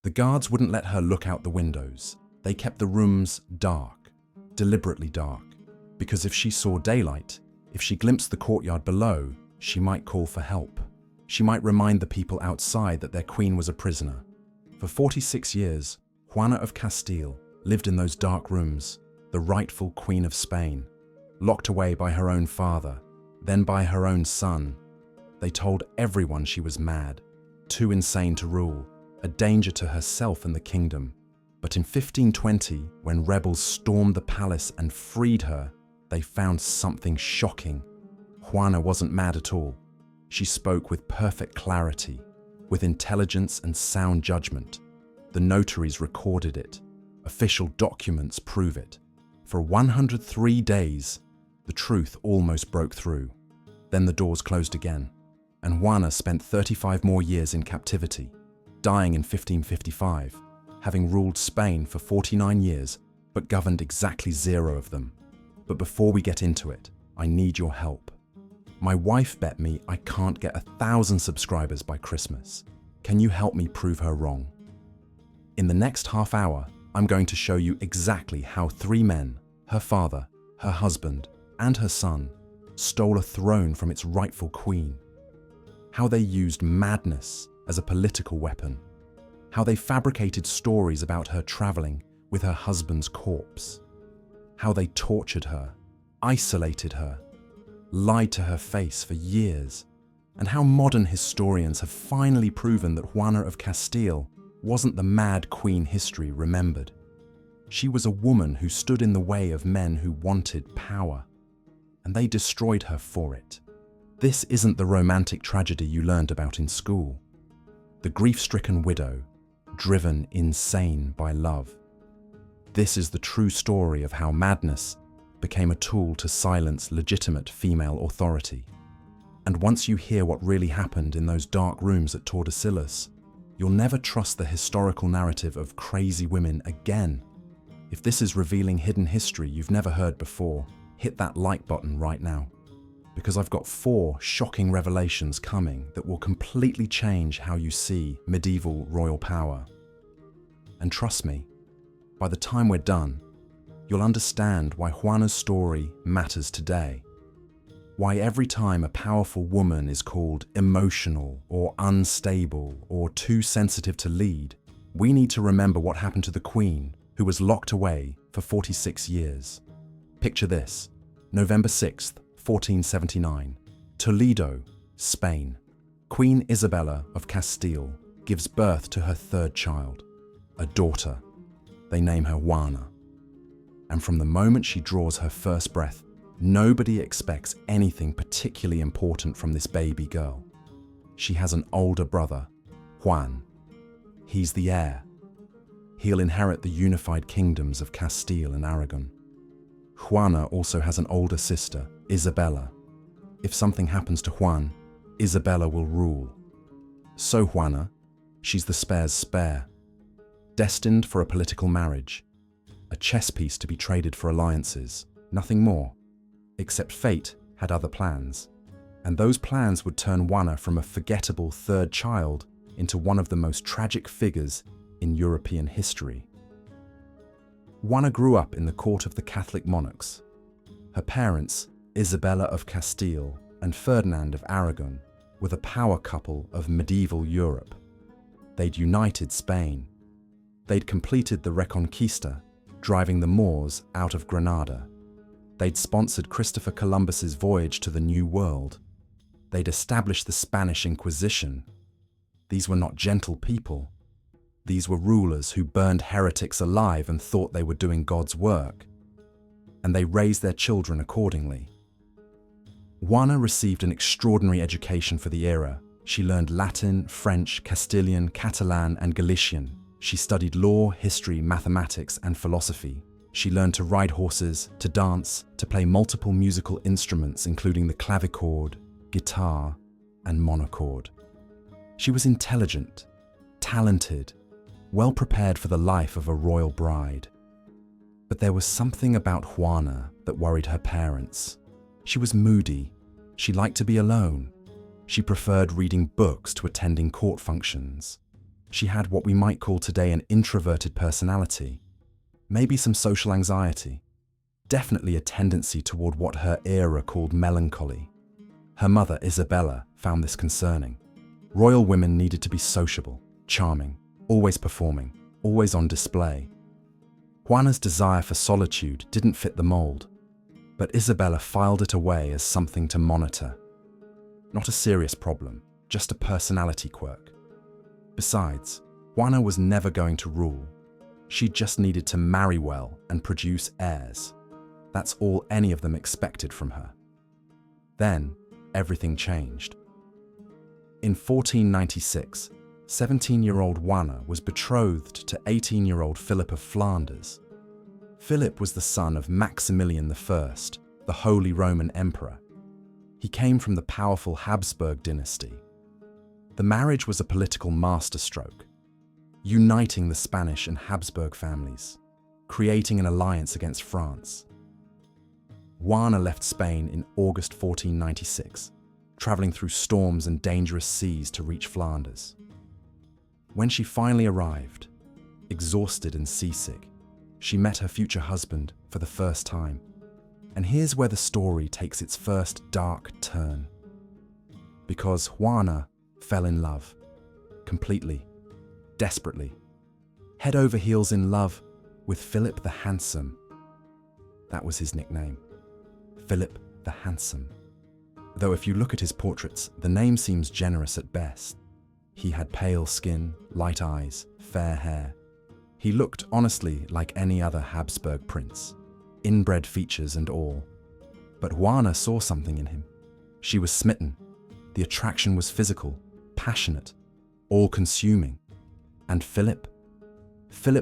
The guards wouldn't let her look out the windows. They kept the rooms dark, deliberately dark, because if she saw daylight, if she glimpsed the courtyard below, she might call for help. She might remind the people outside that their queen was a prisoner. For 46 years, Juana of Castile lived in those dark rooms, the rightful Queen of Spain, locked away by her own father, then by her own son. They told everyone she was mad, too insane to rule, a danger to herself and the kingdom. But in 1520, when rebels stormed the palace and freed her, they found something shocking. Juana wasn't mad at all. She spoke with perfect clarity, with intelligence and sound judgment. The notaries recorded it. Official documents prove it. For 103 days, the truth almost broke through. Then the doors closed again, and Juana spent 35 more years in captivity, dying in 1555, having ruled Spain for 49 years, but governed exactly 0 of them. But before we get into it, I need your help. My wife bet me I can't get 1,000 subscribers by Christmas. Can you help me prove her wrong? In the next half hour, I'm going to show you exactly how 3 men, her father, her husband, and her son, stole a throne from its rightful queen. How they used madness as a political weapon. How they fabricated stories about her traveling with her husband's corpse. How they tortured her, isolated her, lied to her face for years, and how modern historians have finally proven that Juana of Castile wasn't the mad queen history remembered. She was a woman who stood in the way of men who wanted power, and they destroyed her for it. This isn't the romantic tragedy you learned about in school. The grief-stricken widow, driven insane by love. This is the true story of how madness became a tool to silence legitimate female authority. And once you hear what really happened in those dark rooms at Tordesillas, you'll never trust the historical narrative of crazy women again. If this is revealing hidden history you've never heard before, hit that like button right now, because I've got 4 shocking revelations coming that will completely change how you see medieval royal power. And trust me, by the time we're done, you'll understand why Juana's story matters today. Why every time a powerful woman is called emotional or unstable or too sensitive to lead, we need to remember what happened to the queen who was locked away for 46 years. Picture this: November 6th, 1479, Toledo, Spain. Queen Isabella of Castile gives birth to her 3rd child, a daughter. They name her Juana. And from the moment she draws her first breath, nobody expects anything particularly important from this baby girl. She has an older brother, Juan. He's the heir. He'll inherit the unified kingdoms of Castile and Aragon. Juana also has an older sister, Isabella. If something happens to Juan, Isabella will rule. So Juana, she's the spare's spare, destined for a political marriage, a chess piece to be traded for alliances, nothing more. Except fate had other plans, and those plans would turn Juana from a forgettable 3rd child into one of the most tragic figures in European history. Juana grew up in the court of the Catholic monarchs. Her parents, Isabella of Castile and Ferdinand of Aragon, were the power couple of medieval Europe. They'd united Spain. They'd completed the Reconquista, driving the Moors out of Granada. They'd sponsored Christopher Columbus's voyage to the New World. They'd established the Spanish Inquisition. These were not gentle people. These were rulers who burned heretics alive and thought they were doing God's work. And they raised their children accordingly. Juana received an extraordinary education for the era. She learned Latin, French, Castilian, Catalan, and Galician. She studied law, history, mathematics, and philosophy. She learned to ride horses, to dance, to play multiple musical instruments including the clavichord, guitar, and monochord. She was intelligent, talented, well prepared for the life of a royal bride. But there was something about Juana that worried her parents. She was moody. She liked to be alone. She preferred reading books to attending court functions. She had what we might call today an introverted personality, maybe some social anxiety, definitely a tendency toward what her era called melancholy. Her mother, Isabella, found this concerning. Royal women needed to be sociable, charming, always performing, always on display. Juana's desire for solitude didn't fit the mold, but Isabella filed it away as something to monitor. Not a serious problem, just a personality quirk. Besides, Juana was never going to rule. She just needed to marry well and produce heirs. That's all any of them expected from her. Then, everything changed. In 1496, 17-year-old Juana was betrothed to 18-year-old Philip of Flanders. Philip was the son of Maximilian I, the Holy Roman Emperor. He came from the powerful Habsburg dynasty. The marriage was a political masterstroke, uniting the Spanish and Habsburg families, creating an alliance against France. Juana left Spain in August 1496, traveling through storms and dangerous seas to reach Flanders. When she finally arrived, exhausted and seasick, she met her future husband for the first time. And here's where the story takes its first dark turn. Because Juana fell in love, completely, desperately, head over heels in love with Philip the Handsome. That was his nickname, Philip the Handsome. Though if you look at his portraits, the name seems generous at best. He had pale skin, light eyes, fair hair. He looked honestly like any other Habsburg prince, inbred features and all. But Juana saw something in him. She was smitten. The attraction was physical, passionate, all-consuming. And Philip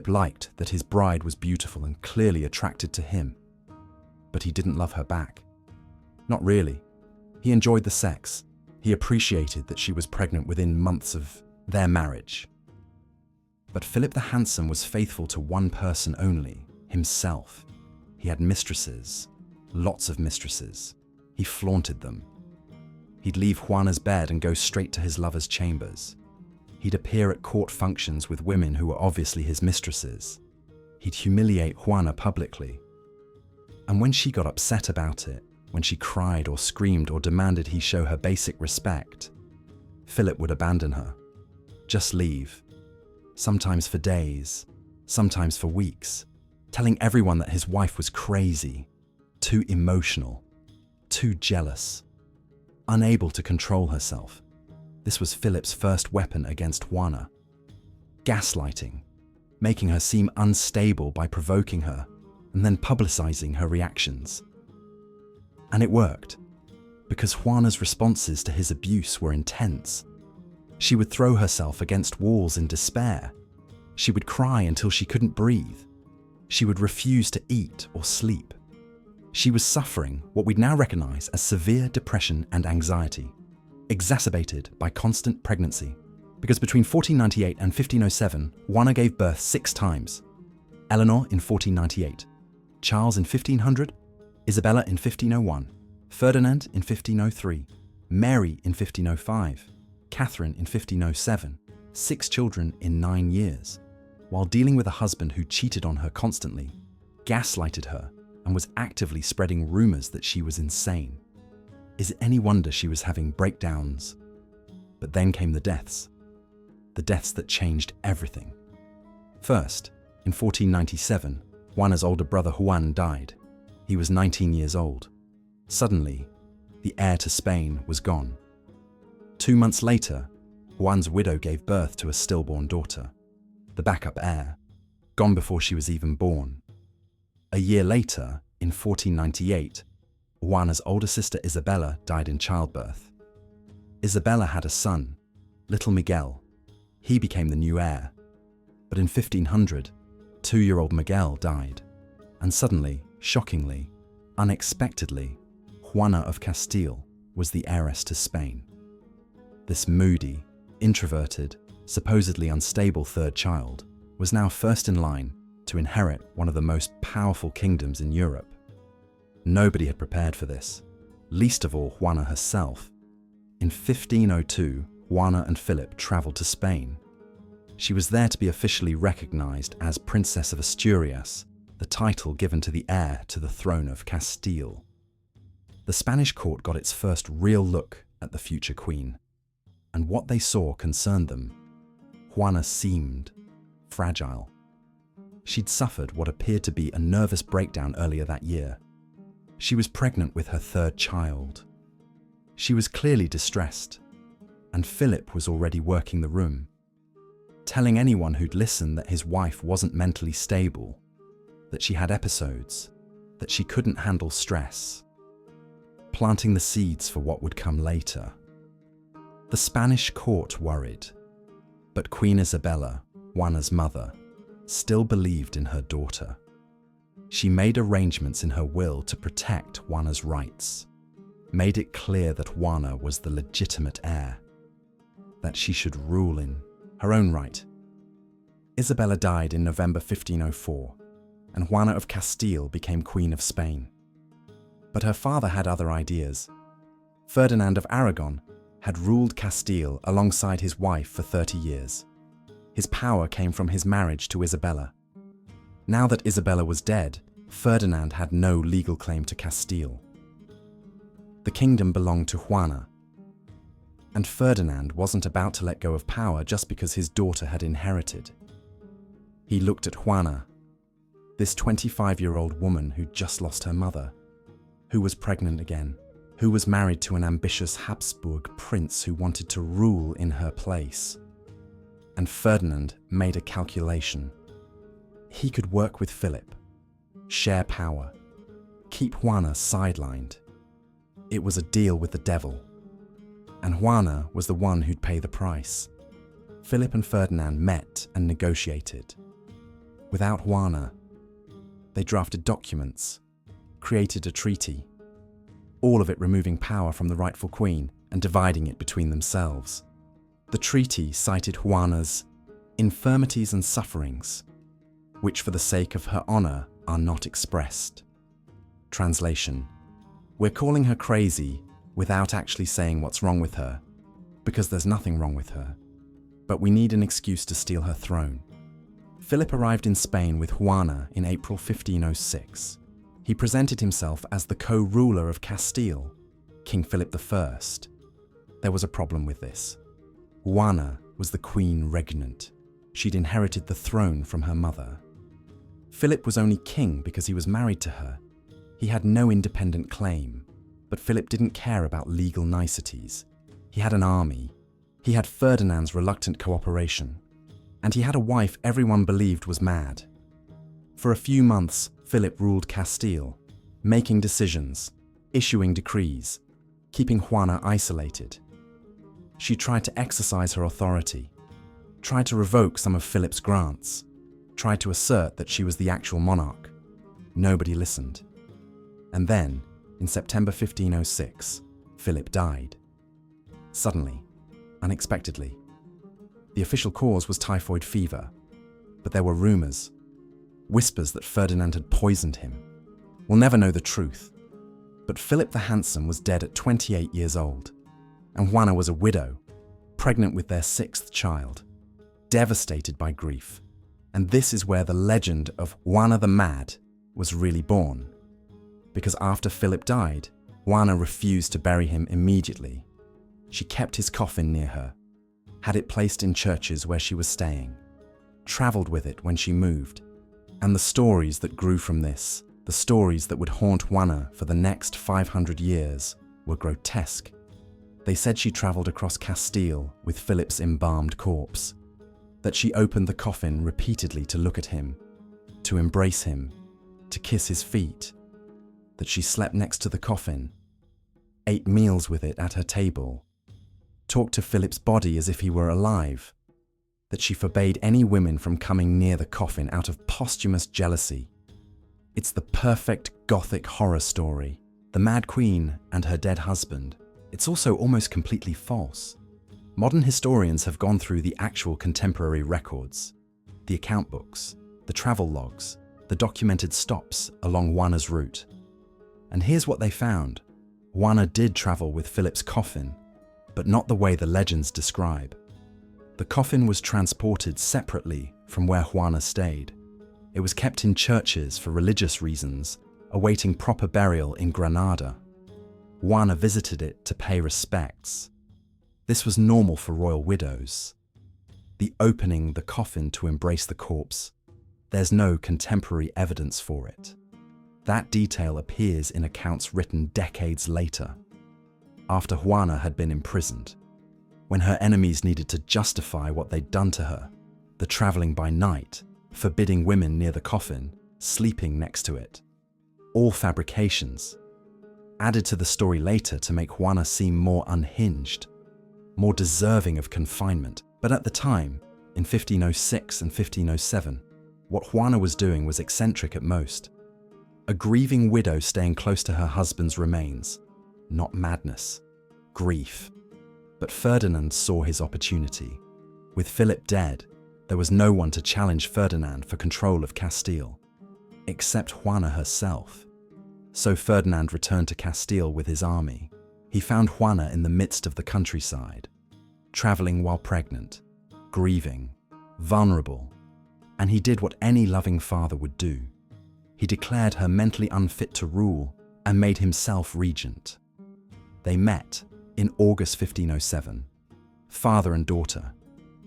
liked that his bride was beautiful and clearly attracted to him. But he didn't love her back. Not really. He enjoyed the sex. He appreciated that she was pregnant within months of their marriage. But Philip the Handsome was faithful to one person only, himself. He had mistresses, lots of mistresses. He flaunted them. He'd leave Juana's bed and go straight to his lover's chambers. He'd appear at court functions with women who were obviously his mistresses. He'd humiliate Juana publicly. And when she got upset about it, when she cried or screamed or demanded he show her basic respect, Philip would abandon her, just leave, sometimes for days, sometimes for weeks, telling everyone that his wife was crazy, too emotional, too jealous, unable to control herself. This was Philip's first weapon against Juana. Gaslighting, making her seem unstable by provoking her and then publicizing her reactions. And it worked, because Juana's responses to his abuse were intense. She would throw herself against walls in despair. She would cry until she couldn't breathe. She would refuse to eat or sleep. She was suffering what we'd now recognize as severe depression and anxiety, exacerbated by constant pregnancy. Because between 1498 and 1507, Juana gave birth 6 times. Eleanor in 1498, Charles in 1500, Isabella in 1501, Ferdinand in 1503, Mary in 1505, Catherine in 1507, 6 children in 9 years, while dealing with a husband who cheated on her constantly, gaslighted her, and was actively spreading rumors that she was insane. Is it any wonder she was having breakdowns? But then came the deaths that changed everything. First, in 1497, Juana's older brother Juan died. He was 19 years old. Suddenly, the heir to Spain was gone. 2 months later, Juan's widow gave birth to a stillborn daughter, the backup heir, gone before she was even born. A year later, in 1498, Juana's older sister Isabella died in childbirth. Isabella had a son, little Miguel. He became the new heir. But in 1500, 2-year-old Miguel died. And suddenly, shockingly, unexpectedly, Juana of Castile was the heiress to Spain. This moody, introverted, supposedly unstable third child was now first in line to inherit one of the most powerful kingdoms in Europe. Nobody had prepared for this, least of all Juana herself. In 1502, Juana and Philip traveled to Spain. She was there to be officially recognized as Princess of Asturias, the title given to the heir to the throne of Castile. The Spanish court got its first real look at the future queen, and what they saw concerned them. Juana seemed fragile. She'd suffered what appeared to be a nervous breakdown earlier that year. She was pregnant with her third child. She was clearly distressed, and Philip was already working the room, telling anyone who'd listen that his wife wasn't mentally stable, that she had episodes, that she couldn't handle stress, planting the seeds for what would come later. The Spanish court worried, but Queen Isabella, Juana's mother, still believed in her daughter. She made arrangements in her will to protect Juana's rights, made it clear that Juana was the legitimate heir, that she should rule in her own right. Isabella died in November 1504, and Juana of Castile became Queen of Spain. But her father had other ideas. Ferdinand of Aragon had ruled Castile alongside his wife for 30 years. His power came from his marriage to Isabella. Now that Isabella was dead, Ferdinand had no legal claim to Castile. The kingdom belonged to Juana, and Ferdinand wasn't about to let go of power just because his daughter had inherited. He looked at Juana, this 25-year-old woman who'd just lost her mother, who was pregnant again, who was married to an ambitious Habsburg prince who wanted to rule in her place. And Ferdinand made a calculation. He could work with Philip, share power, keep Juana sidelined. It was a deal with the devil, and Juana was the one who'd pay the price. Philip and Ferdinand met and negotiated. Without Juana, they drafted documents, created a treaty, all of it removing power from the rightful queen and dividing it between themselves. The treaty cited Juana's infirmities and sufferings, which for the sake of her honor are not expressed. Translation: we're calling her crazy without actually saying what's wrong with her, because there's nothing wrong with her, but we need an excuse to steal her throne. Philip arrived in Spain with Juana in April 1506. He presented himself as the co-ruler of Castile, King Philip I. There was a problem with this. Juana was the queen regnant. She'd inherited the throne from her mother. Philip was only king because he was married to her. He had no independent claim, but Philip didn't care about legal niceties. He had an army. He had Ferdinand's reluctant cooperation. And he had a wife everyone believed was mad. For a few months, Philip ruled Castile, making decisions, issuing decrees, keeping Juana isolated. She tried to exercise her authority, tried to revoke some of Philip's grants, tried to assert that she was the actual monarch. Nobody listened. And then, in September 1506, Philip died. Suddenly, unexpectedly. The official cause was typhoid fever, but there were rumors, whispers that Ferdinand had poisoned him. We'll never know the truth, but Philip the Handsome was dead at 28 years old, and Juana was a widow, pregnant with their 6th child, devastated by grief. And this is where the legend of Juana the Mad was really born, because after Philip died, Juana refused to bury him immediately. She kept his coffin near her, had it placed in churches where she was staying, traveled with it when she moved, and the stories that grew from this, the stories that would haunt Juana for the next 500 years, were grotesque. They said she traveled across Castile with Philip's embalmed corpse, that she opened the coffin repeatedly to look at him, to embrace him, to kiss his feet, that she slept next to the coffin, ate meals with it at her table, talked to Philip's body as if he were alive, that she forbade any women from coming near the coffin out of posthumous jealousy. It's the perfect Gothic horror story, the Mad Queen and her dead husband. It's also almost completely false. Modern historians have gone through the actual contemporary records, the account books, the travel logs, the documented stops along Juana's route. And here's what they found. Juana did travel with Philip's coffin, but not the way the legends describe. The coffin was transported separately from where Juana stayed. It was kept in churches for religious reasons, awaiting proper burial in Granada. Juana visited it to pay respects. This was normal for royal widows. The opening the coffin to embrace the corpse, there's no contemporary evidence for it. That detail appears in accounts written decades later, after Juana had been imprisoned, when her enemies needed to justify what they'd done to her, the traveling by night, forbidding women near the coffin, sleeping next to it. All fabrications, added to the story later to make Juana seem more unhinged, more deserving of confinement. But at the time, in 1506 and 1507, what Juana was doing was eccentric at most. A grieving widow staying close to her husband's remains. Not madness, grief. But Ferdinand saw his opportunity. With Philip dead, there was no one to challenge Ferdinand for control of Castile, except Juana herself. So Ferdinand returned to Castile with his army. He found Juana in the midst of the countryside, traveling while pregnant, grieving, vulnerable, and he did what any loving father would do. He declared her mentally unfit to rule and made himself regent. They met in August 1507. Father and daughter.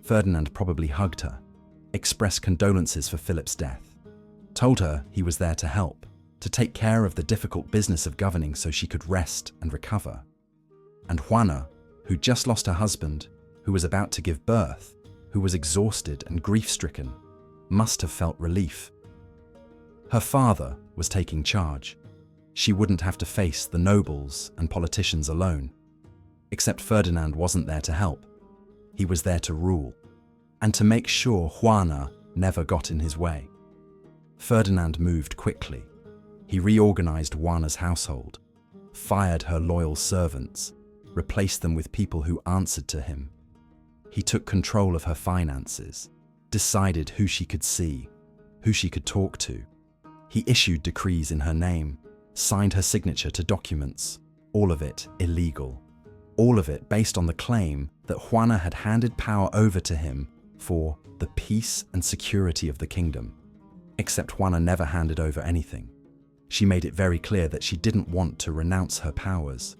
Ferdinand probably hugged her, expressed condolences for Philip's death, told her he was there to help, to take care of the difficult business of governing so she could rest and recover. And Juana, who just lost her husband, who was about to give birth, who was exhausted and grief-stricken, must have felt relief. Her father was taking charge. She wouldn't have to face the nobles and politicians alone. Except Ferdinand wasn't there to help. He was there to rule, and to make sure Juana never got in his way. Ferdinand moved quickly. He reorganized Juana's household, fired her loyal servants, replaced them with people who answered to him. He took control of her finances, decided who she could see, who she could talk to. He issued decrees in her name, signed her signature to documents, all of it illegal. All of it based on the claim that Juana had handed power over to him for the peace and security of the kingdom. Except Juana never handed over anything. She made it very clear that she didn't want to renounce her powers.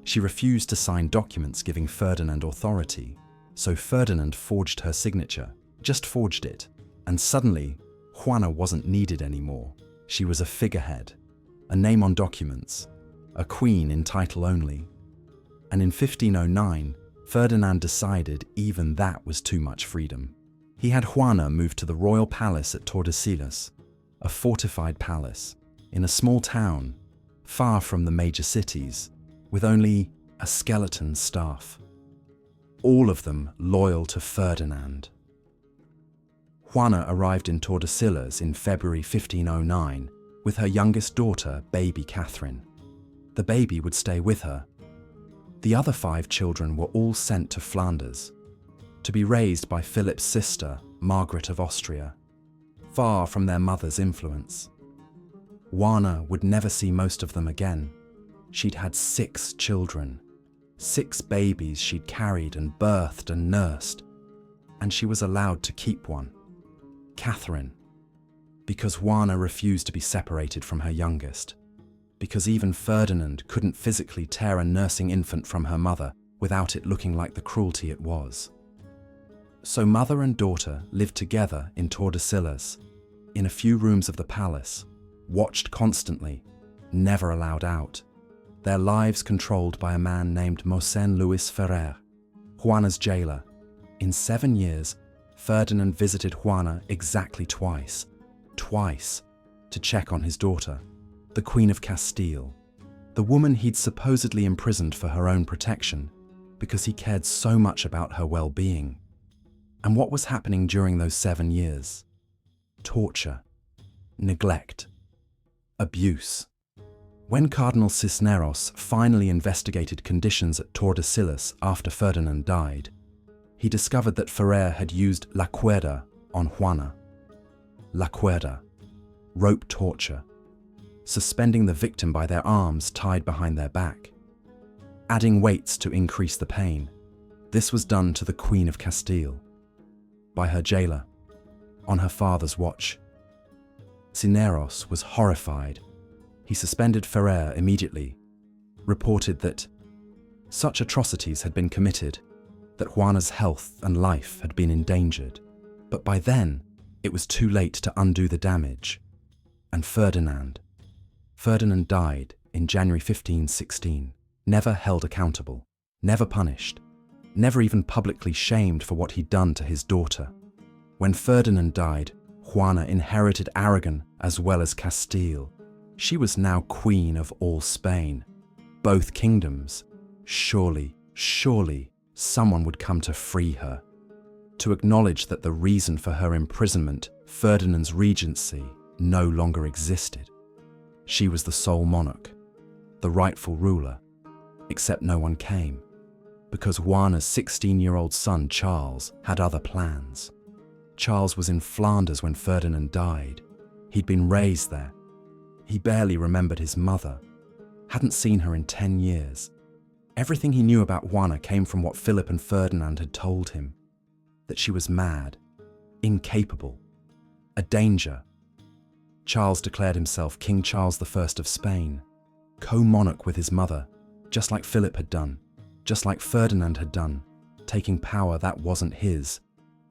She refused to sign documents giving Ferdinand authority, so Ferdinand forged her signature, just forged it, and suddenly Juana wasn't needed anymore. She was a figurehead, a name on documents, a queen in title only. And in 1509, Ferdinand decided even that was too much freedom. He had Juana move to the royal palace at Tordesillas, a fortified palace, in a small town, far from the major cities, with only a skeleton staff. All of them loyal to Ferdinand. Juana arrived in Tordesillas in February 1509 with her youngest daughter, baby Catherine. The baby would stay with her. The other 5 children were all sent to Flanders, to be raised by Philip's sister, Margaret of Austria, far from their mother's influence. Juana would never see most of them again. She'd had 6 children, 6 babies she'd carried and birthed and nursed, and she was allowed to keep one, Catherine, because Juana refused to be separated from her youngest, because even Ferdinand couldn't physically tear a nursing infant from her mother without it looking like the cruelty it was. So mother and daughter lived together in Tordesillas, in a few rooms of the palace, watched constantly, never allowed out, their lives controlled by a man named Mossèn Luis Ferrer, Juana's jailer. In 7 years, Ferdinand visited Juana exactly twice, to check on his daughter, the Queen of Castile, the woman he'd supposedly imprisoned for her own protection because he cared so much about her well-being. And what was happening during those 7 years? Torture, neglect, abuse. When Cardinal Cisneros finally investigated conditions at Tordesillas after Ferdinand died, he discovered that Ferrer had used la cuerda on Juana. La cuerda, rope torture, suspending the victim by their arms tied behind their back, adding weights to increase the pain. This was done to the Queen of Castile, by her jailer, on her father's watch. Cisneros was horrified. He suspended Ferrer immediately, reported that such atrocities had been committed, that Juana's health and life had been endangered. But by then, it was too late to undo the damage. And Ferdinand died in January 1516, never held accountable, never punished, never even publicly shamed for what he'd done to his daughter. When Ferdinand died, Juana inherited Aragon as well as Castile. She was now queen of all Spain, both kingdoms. Surely someone would come to free her, to acknowledge that the reason for her imprisonment, Ferdinand's regency, no longer existed. She was the sole monarch, the rightful ruler, except no one came, because Juana's 16-year-old son Charles had other plans. Charles was in Flanders when Ferdinand died. He'd been raised there. He barely remembered his mother, hadn't seen her in 10 years. Everything he knew about Juana came from what Philip and Ferdinand had told him, that she was mad, incapable, a danger. Charles declared himself King Charles I of Spain, co-monarch with his mother, just like Philip had done, just like Ferdinand had done, taking power that wasn't his,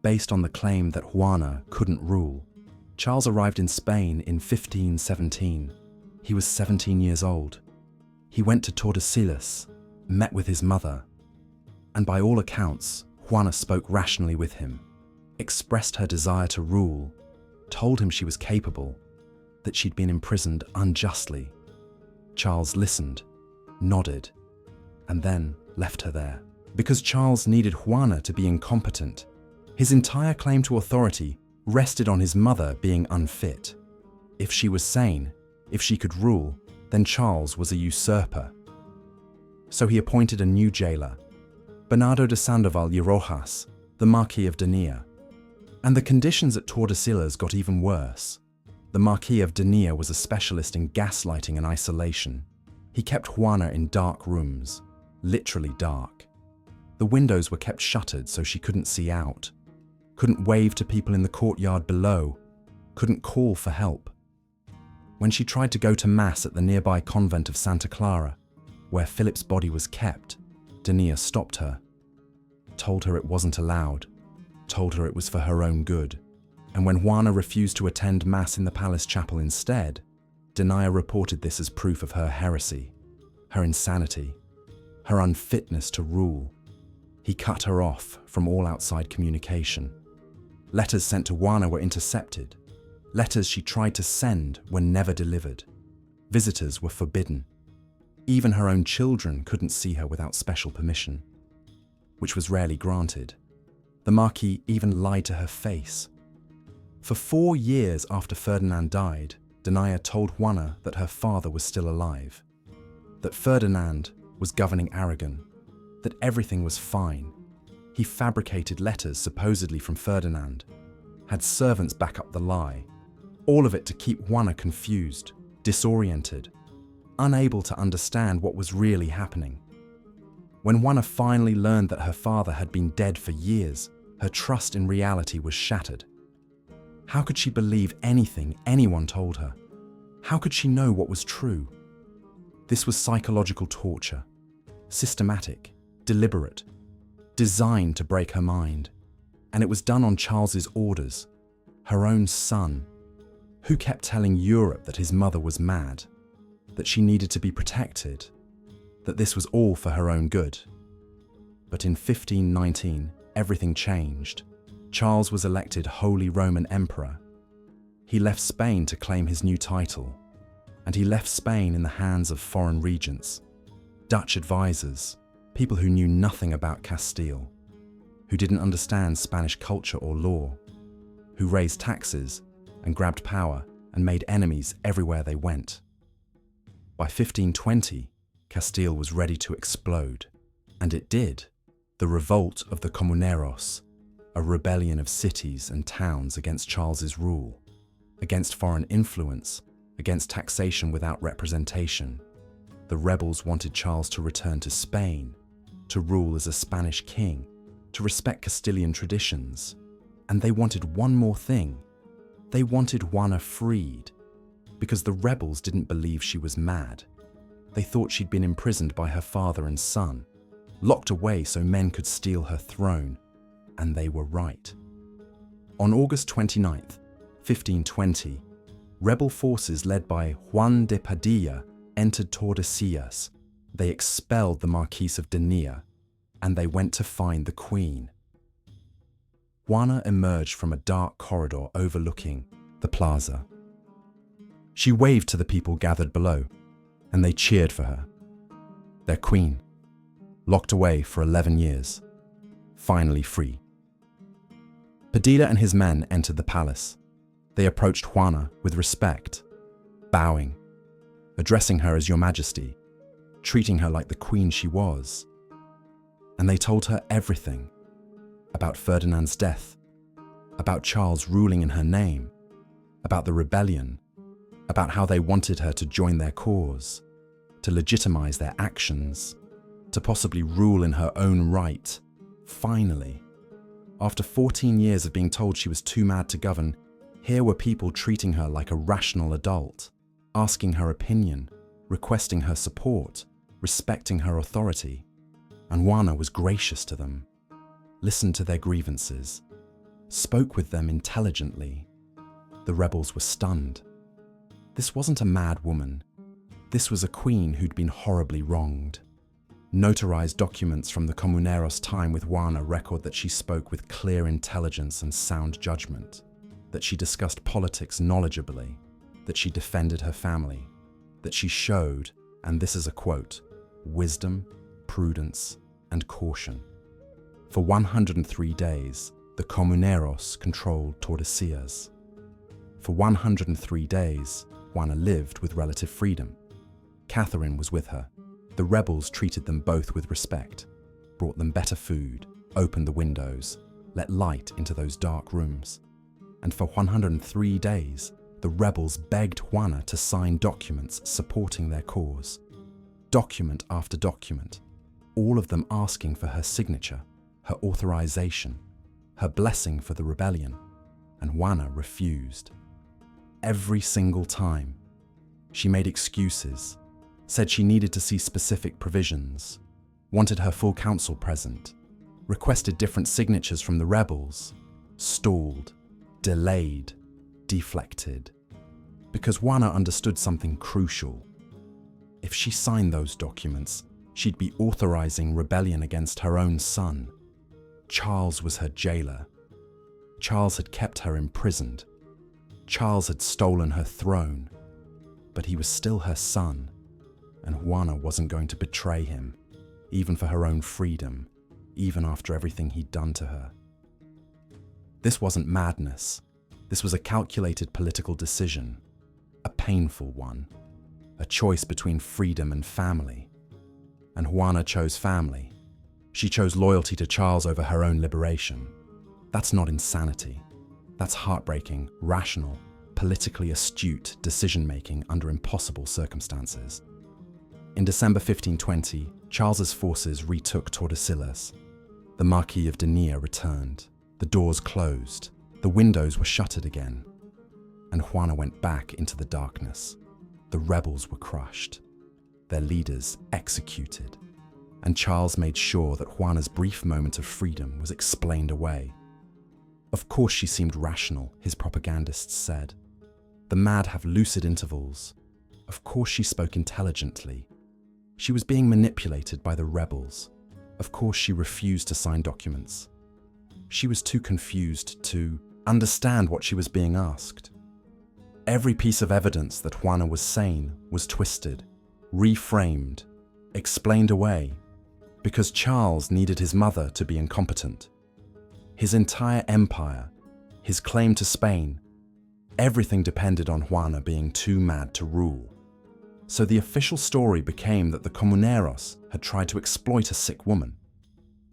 based on the claim that Juana couldn't rule. Charles arrived in Spain in 1517. He was 17 years old. He went to Tordesillas, met with his mother, and by all accounts, Juana spoke rationally with him, expressed her desire to rule, told him she was capable, that she'd been imprisoned unjustly. Charles listened, nodded, and then left her there. Because Charles needed Juana to be incompetent, his entire claim to authority rested on his mother being unfit. If she was sane, if she could rule, then Charles was a usurper. So he appointed a new jailer, Bernardo de Sandoval y Rojas, the Marquis of Denia. And the conditions at Tordesillas got even worse. The Marquis of Denia was a specialist in gaslighting and isolation. He kept Juana in dark rooms, literally dark. The windows were kept shuttered so she couldn't see out, couldn't wave to people in the courtyard below, couldn't call for help. When she tried to go to Mass at the nearby convent of Santa Clara, where Philip's body was kept, Denia stopped her, told her it wasn't allowed, told her it was for her own good. And when Juana refused to attend Mass in the palace chapel instead, Denia reported this as proof of her heresy, her insanity, her unfitness to rule. He cut her off from all outside communication. Letters sent to Juana were intercepted. Letters she tried to send were never delivered. Visitors were forbidden. Even her own children couldn't see her without special permission, which was rarely granted. The Marquis even lied to her face. For 4 years after Ferdinand died, Denia told Juana that her father was still alive, that Ferdinand was governing Aragon, that everything was fine. He fabricated letters supposedly from Ferdinand, had servants back up the lie, all of it to keep Juana confused, disoriented, unable to understand what was really happening. When Juana finally learned that her father had been dead for years, her trust in reality was shattered. How could she believe anything anyone told her? How could she know what was true? This was psychological torture, systematic, deliberate, designed to break her mind. And it was done on Charles's orders, her own son, who kept telling Europe that his mother was mad, that she needed to be protected, that this was all for her own good. But in 1519, everything changed. Charles was elected Holy Roman Emperor. He left Spain to claim his new title, and he left Spain in the hands of foreign regents, Dutch advisors, people who knew nothing about Castile, who didn't understand Spanish culture or law, who raised taxes and grabbed power and made enemies everywhere they went. By 1520, Castile was ready to explode, and it did. The revolt of the Comuneros, a rebellion of cities and towns against Charles's rule, against foreign influence, against taxation without representation. The rebels wanted Charles to return to Spain, to rule as a Spanish king, to respect Castilian traditions. And they wanted one more thing. They wanted Juana freed, because the rebels didn't believe she was mad. They thought she'd been imprisoned by her father and son, locked away so men could steal her throne, and they were right. On August 29th, 1520, rebel forces led by Juan de Padilla entered Tordesillas. They expelled the Marquis of Denia, and they went to find the Queen. Juana emerged from a dark corridor overlooking the plaza. She waved to the people gathered below, and they cheered for her. Their queen, locked away for 11 years, finally free. Padilla and his men entered the palace. They approached Juana with respect, bowing, addressing her as Your Majesty, treating her like the queen she was. And they told her everything about Ferdinand's death, about Charles ruling in her name, about the rebellion, about how they wanted her to join their cause, to legitimize their actions, to possibly rule in her own right. Finally, after 14 years of being told she was too mad to govern, here were people treating her like a rational adult, asking her opinion, requesting her support, respecting her authority. And Juana was gracious to them, listened to their grievances, spoke with them intelligently. The rebels were stunned. This wasn't a mad woman. This was a queen who'd been horribly wronged. Notarized documents from the Comuneros time with Juana record that she spoke with clear intelligence and sound judgment, that she discussed politics knowledgeably, that she defended her family, that she showed, and this is a quote, wisdom, prudence, and caution. For 103 days, the Comuneros controlled Tordesillas. For 103 days, Juana lived with relative freedom. Catherine was with her. The rebels treated them both with respect, brought them better food, opened the windows, let light into those dark rooms. And for 103 days, the rebels begged Juana to sign documents supporting their cause. Document after document, all of them asking for her signature, her authorization, her blessing for the rebellion, and Juana refused. Every single time, she made excuses, said she needed to see specific provisions, wanted her full council present, requested different signatures from the rebels, stalled, delayed, deflected. Because Juana understood something crucial. If she signed those documents, she'd be authorizing rebellion against her own son. Charles was her jailer. Charles had kept her imprisoned. Charles had stolen her throne, but he was still her son, and Juana wasn't going to betray him, even for her own freedom, even after everything he'd done to her. This wasn't madness. This was a calculated political decision, a painful one, a choice between freedom and family. And Juana chose family. She chose loyalty to Charles over her own liberation. That's not insanity. That's heartbreaking, rational, politically astute decision-making under impossible circumstances. In December 1520, Charles's forces retook Tordesillas. The Marquis of Denia returned. The doors closed. The windows were shuttered again. And Juana went back into the darkness. The rebels were crushed. Their leaders executed. And Charles made sure that Juana's brief moment of freedom was explained away. Of course she seemed rational, his propagandists said. The mad have lucid intervals. Of course she spoke intelligently. She was being manipulated by the rebels. Of course she refused to sign documents. She was too confused to understand what she was being asked. Every piece of evidence that Juana was sane was twisted, reframed, explained away, because Charles needed his mother to be incompetent. His entire empire, his claim to Spain, everything depended on Juana being too mad to rule. So the official story became that the Comuneros had tried to exploit a sick woman,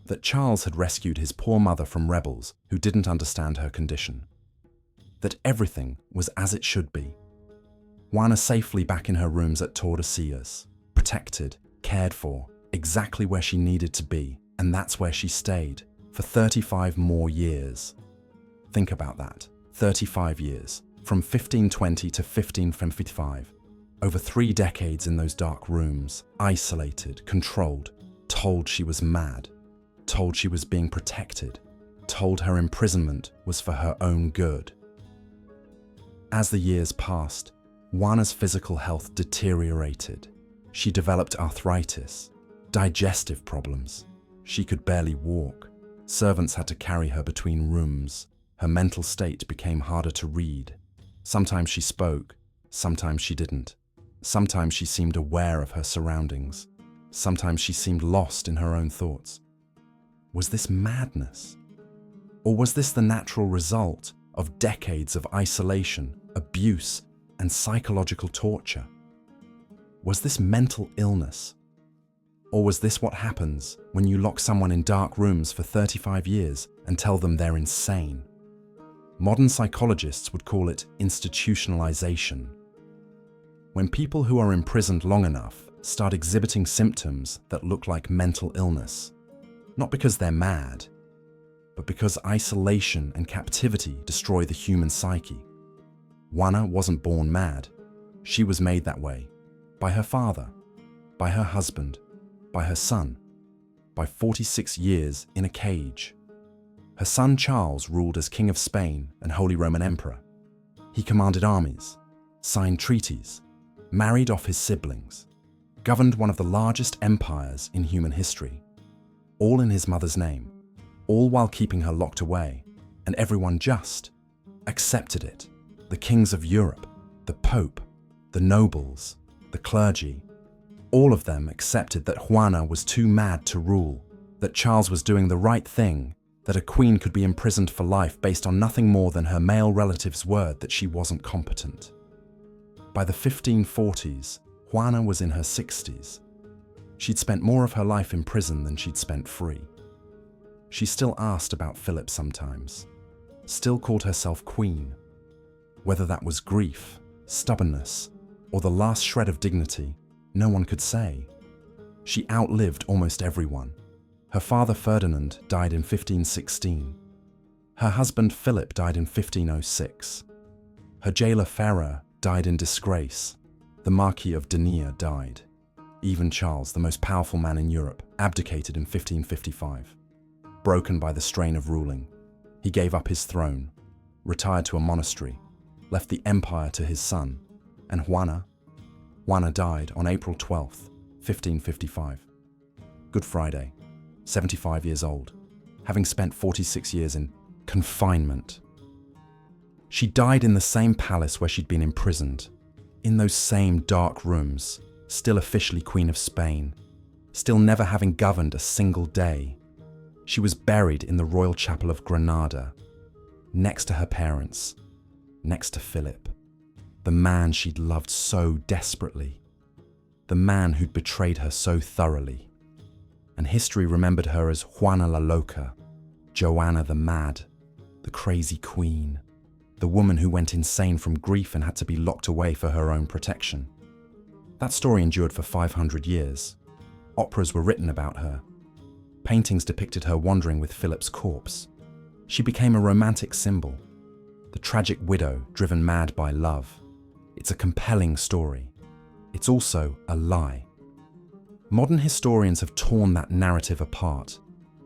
that Charles had rescued his poor mother from rebels who didn't understand her condition, that everything was as it should be. Juana safely back in her rooms at Tordesillas, protected, cared for, exactly where she needed to be, and that's where she stayed for 35 more years. Think about that. 35 years, from 1520 to 1555. Over 3 decades in those dark rooms, isolated, controlled, told she was mad, told she was being protected, told her imprisonment was for her own good. As the years passed, Juana's physical health deteriorated. She developed arthritis, digestive problems. She could barely walk. Servants had to carry her between rooms. Her mental state became harder to read. Sometimes she spoke, sometimes she didn't. Sometimes she seemed aware of her surroundings. Sometimes she seemed lost in her own thoughts. Was this madness? Or was this the natural result of decades of isolation, abuse, and psychological torture? Was this mental illness? Or was this what happens when you lock someone in dark rooms for 35 years and tell them they're insane? Modern psychologists would call it institutionalization. When people who are imprisoned long enough start exhibiting symptoms that look like mental illness, not because they're mad, but because isolation and captivity destroy the human psyche. Juana wasn't born mad. She was made that way by her father, by her husband, by her son, by 46 years in a cage. Her son Charles ruled as King of Spain and Holy Roman Emperor. He commanded armies, signed treaties, married off his siblings, governed one of the largest empires in human history, all in his mother's name, all while keeping her locked away, and everyone just accepted it. The kings of Europe, the Pope, the nobles, the clergy, all of them accepted that Juana was too mad to rule, that Charles was doing the right thing, that a queen could be imprisoned for life based on nothing more than her male relative's word that she wasn't competent. By the 1540s, Juana was in her 60s. She'd spent more of her life in prison than she'd spent free. She still asked about Philip sometimes, still called herself queen. Whether that was grief, stubbornness, or the last shred of dignity, no one could say. She outlived almost everyone. Her father Ferdinand died in 1516. Her husband Philip died in 1506. Her jailer Ferrer died in disgrace. The Marquis of Denis died. Even Charles, the most powerful man in Europe, abdicated in 1555. Broken by the strain of ruling, he gave up his throne, retired to a monastery, left the empire to his son, and Juana died on April 12th, 1555. Good Friday, 75 years old, having spent 46 years in confinement. She died in the same palace where she'd been imprisoned, in those same dark rooms, still officially Queen of Spain, still never having governed a single day. She was buried in the Royal Chapel of Granada, next to her parents, next to Philip, the man she'd loved so desperately, the man who'd betrayed her so thoroughly. And history remembered her as Juana la Loca, Joanna the Mad, the crazy queen, the woman who went insane from grief and had to be locked away for her own protection. That story endured for 500 years. Operas were written about her. Paintings depicted her wandering with Philip's corpse. She became a romantic symbol, the tragic widow driven mad by love. It's a compelling story. It's also a lie. Modern historians have torn that narrative apart.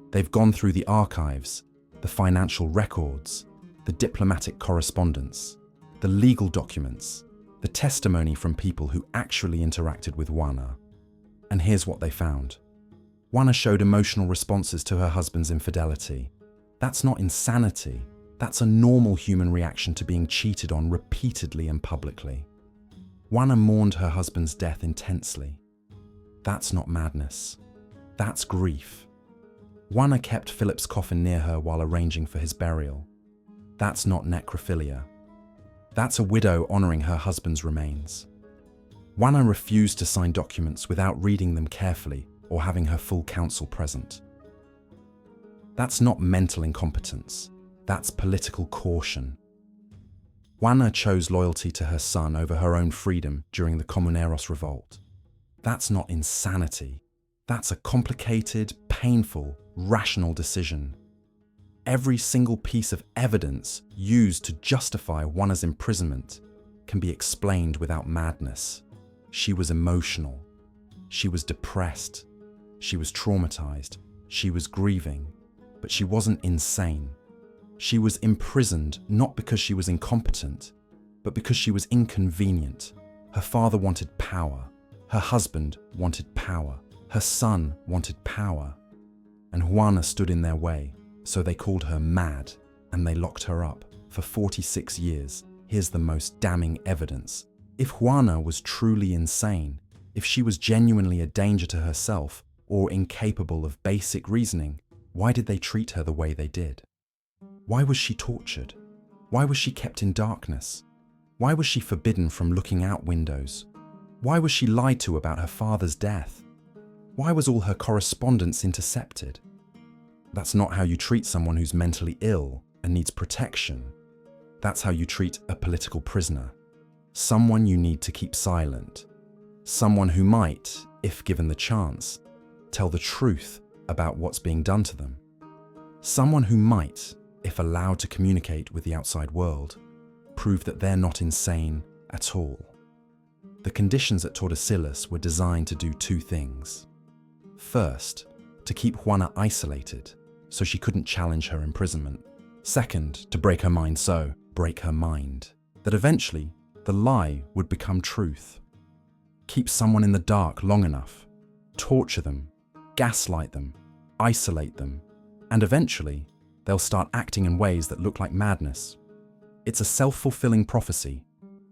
They've gone through the archives, the financial records, the diplomatic correspondence, the legal documents, the testimony from people who actually interacted with Juana. And here's what they found. Juana showed emotional responses to her husband's infidelity. That's not insanity. That's a normal human reaction to being cheated on repeatedly and publicly. Juana mourned her husband's death intensely. That's not madness. That's grief. Juana kept Philip's coffin near her while arranging for his burial. That's not necrophilia. That's a widow honoring her husband's remains. Juana refused to sign documents without reading them carefully or having her full counsel present. That's not mental incompetence. That's political caution. Juana chose loyalty to her son over her own freedom during the Comuneros revolt. That's not insanity. That's a complicated, painful, rational decision. Every single piece of evidence used to justify Juana's imprisonment can be explained without madness. She was emotional. She was depressed. She was traumatized. She was grieving. But she wasn't insane. She was imprisoned not because she was incompetent, but because she was inconvenient. Her father wanted power. Her husband wanted power. Her son wanted power. And Juana stood in their way, so they called her mad, and they locked her up for 46 years. Here's the most damning evidence. If Juana was truly insane, if she was genuinely a danger to herself or incapable of basic reasoning, why did they treat her the way they did? Why was she tortured? Why was she kept in darkness? Why was she forbidden from looking out windows? Why was she lied to about her father's death? Why was all her correspondence intercepted? That's not how you treat someone who's mentally ill and needs protection. That's how you treat a political prisoner. Someone you need to keep silent. Someone who might, if given the chance, tell the truth about what's being done to them. Someone who might, if allowed to communicate with the outside world, prove that they're not insane at all. The conditions at Tordesillas were designed to do two things. First, to keep Juana isolated, so she couldn't challenge her imprisonment. Second, to break her mind that eventually the lie would become truth. Keep someone in the dark long enough, torture them, gaslight them, isolate them, and eventually they'll start acting in ways that look like madness. It's a self-fulfilling prophecy.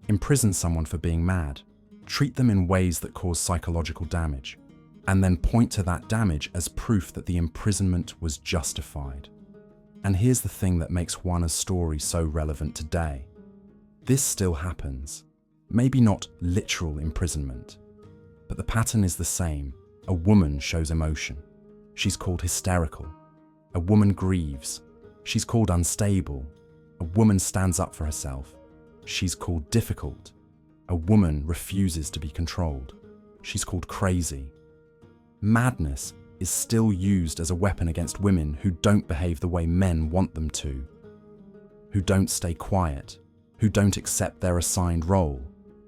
Imprison someone for being mad, treat them in ways that cause psychological damage, and then point to that damage as proof that the imprisonment was justified. And here's the thing that makes Juana's story so relevant today. This still happens. Maybe not literal imprisonment, but the pattern is the same. A woman shows emotion. She's called hysterical. A woman grieves. She's called unstable. A woman stands up for herself. She's called difficult. A woman refuses to be controlled. She's called crazy. Madness is still used as a weapon against women who don't behave the way men want them to, who don't stay quiet, who don't accept their assigned role,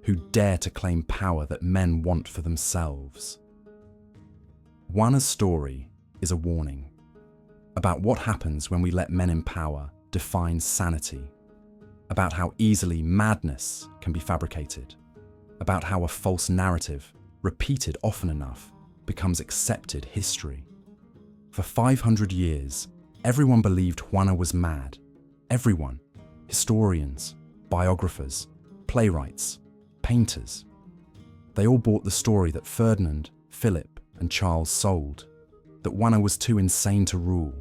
who dare to claim power that men want for themselves. Juana's story is a warning about what happens when we let men in power define sanity, about how easily madness can be fabricated, about how a false narrative, repeated often enough, becomes accepted history. For 500 years, everyone believed Juana was mad. Everyone. Historians, biographers, playwrights, painters. They all bought the story that Ferdinand, Philip, and Charles sold, that Juana was too insane to rule.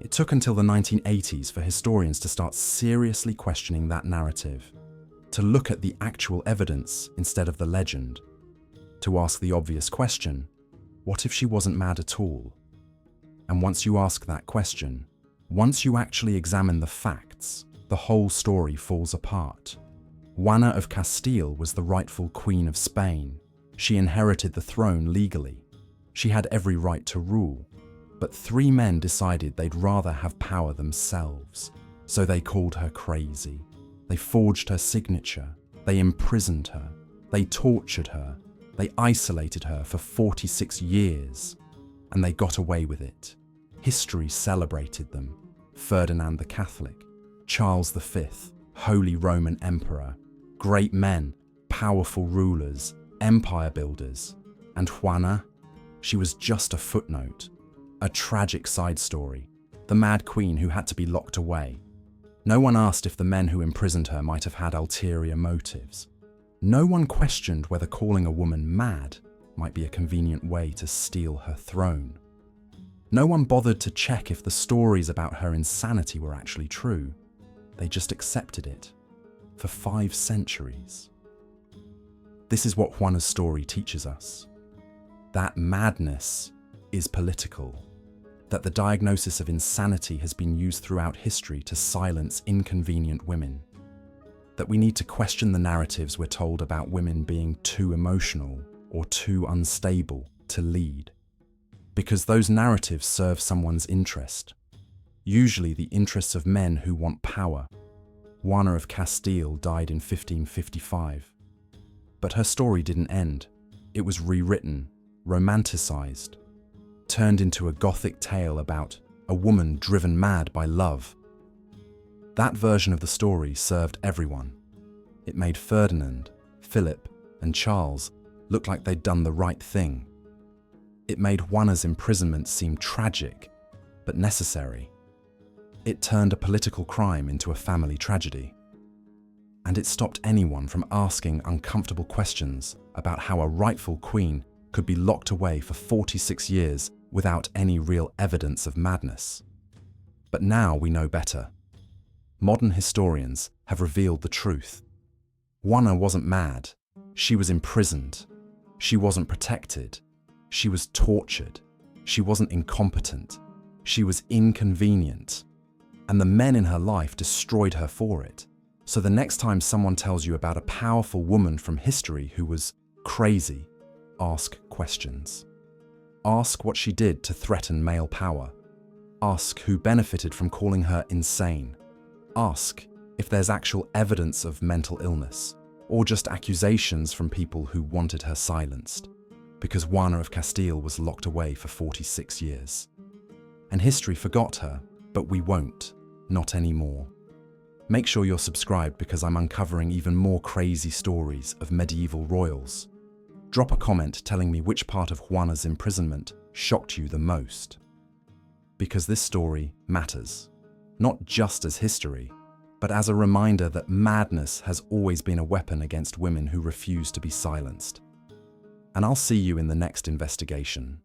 It took until the 1980s for historians to start seriously questioning that narrative, to look at the actual evidence instead of the legend, to ask the obvious question, what if she wasn't mad at all? And once you ask that question, once you actually examine the facts, the whole story falls apart. Juana of Castile was the rightful queen of Spain. She inherited the throne legally. She had every right to rule. But 3 men decided they'd rather have power themselves. So they called her crazy. They forged her signature. They imprisoned her. They tortured her. They isolated her for 46 years. And they got away with it. History celebrated them. Ferdinand the Catholic, Charles V, Holy Roman Emperor, great men, powerful rulers, empire builders. And Juana? She was just a footnote, a tragic side story, the mad queen who had to be locked away. No one asked if the men who imprisoned her might have had ulterior motives. No one questioned whether calling a woman mad might be a convenient way to steal her throne. No one bothered to check if the stories about her insanity were actually true. They just accepted it. For 5 centuries. This is what Juana's story teaches us. That madness is political. That the diagnosis of insanity has been used throughout history to silence inconvenient women. That we need to question the narratives we're told about women being too emotional or too unstable to lead. Because those narratives serve someone's interest. usually the interests of men who want power. Juana of Castile died in 1555. But her story didn't end. It was rewritten, romanticized, turned into a Gothic tale about a woman driven mad by love. That version of the story served everyone. It made Ferdinand, Philip, and Charles look like they'd done the right thing. It made Juana's imprisonment seem tragic, but necessary. It turned a political crime into a family tragedy. And it stopped anyone from asking uncomfortable questions about how a rightful queen could be locked away for 46 years without any real evidence of madness. But now we know better. Modern historians have revealed the truth. Juana wasn't mad. She was imprisoned. She wasn't protected. She was tortured. She wasn't incompetent. She was inconvenient. And the men in her life destroyed her for it. So the next time someone tells you about a powerful woman from history who was crazy, ask questions. Ask what she did to threaten male power. Ask who benefited from calling her insane. Ask if there's actual evidence of mental illness, or just accusations from people who wanted her silenced, because Juana of Castile was locked away for 46 years. And history forgot her, but we won't, not anymore. Make sure you're subscribed because I'm uncovering even more crazy stories of medieval royals. Drop a comment telling me which part of Juana's imprisonment shocked you the most. Because this story matters, not just as history, but as a reminder that madness has always been a weapon against women who refuse to be silenced. And I'll see you in the next investigation.